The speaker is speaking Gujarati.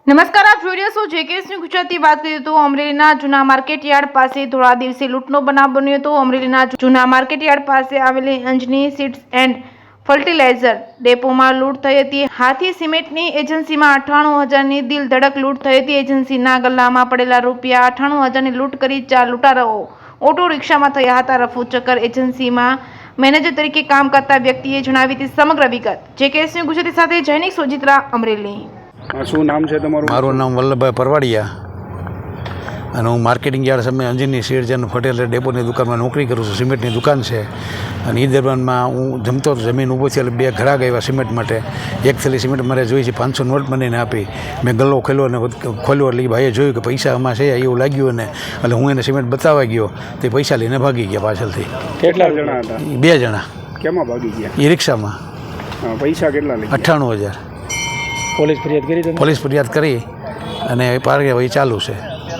નમસ્કાર, આપ જોઈ રહ્યા છો જેકેએસની ગુજરાતી. વાત કરીએ તો અમરેલીના જૂના માર્કેટયાર્ડ પાસે થોડા દિવસે લૂંટનો બનાવ બન્યો હતો. અમરેલીના જૂના માર્કેટયાર્ડ પાસે આવેલી અંજની સીડ્સ એન્ડ ફર્ટિલાઇઝર ડેપોમાં લૂંટ થઈ હતી. હાથી સિમેન્ટની એજન્સીમાં 98,000ની દિલ ધડક લૂંટ થઈ હતી. એજન્સીના ગલ્લામાં પડેલા રૂપિયા 98,000ની લૂંટ કરી 4 લૂંટારાઓ ઓટો રિક્ષામાં થયા હતા રફુચક્કર. એજન્સીમાં મેનેજર તરીકે કામ કરતા વ્યક્તિએ જણાવી હતી સમગ્ર વિગત. જેકેએસની ગુજરાતી સાથે જૈનિક સોજિત્રા, અમરેલી. શું નામ છે તમારું? મારું નામ વલ્લભભાઈ પરવાડિયા અને હું માર્કેટિંગ યાર્ડ સામે અંજની સીડ્સ એન્ડ ફર્ટિલાઇઝર ડેપોની દુકાનમાં નોકરી કરું છું. સિમેન્ટની દુકાન છે અને એ દરમિયાનમાં હું જમતો જમીન ઊભો છે એટલે 2 ઘરાક આવ્યા સિમેન્ટ માટે. 1 થેલી સિમેન્ટ મારે જોઈ છે, 500 નોટ બનાવીને આપી. મેં ગલ્લો ખોલ્યો અને ખોલ્યો એટલે ભાઈએ જોયું કે પૈસા આમાં છે એવું લાગ્યું ને એટલે હું એને સિમેન્ટ બતાવવા ગયો તે પૈસા લઈને ભાગી ગયા પાછળથી. કેટલા જણા હતા? 2 જણા. કેમાં ભાગી ગયા? એ રિક્ષામાં. પૈસા કેટલા લઈ? 98,000. પોલીસ ફરિયાદ કરી? પોલીસ ફરિયાદ કરી અને કાર્યવાહી ચાલુ છે.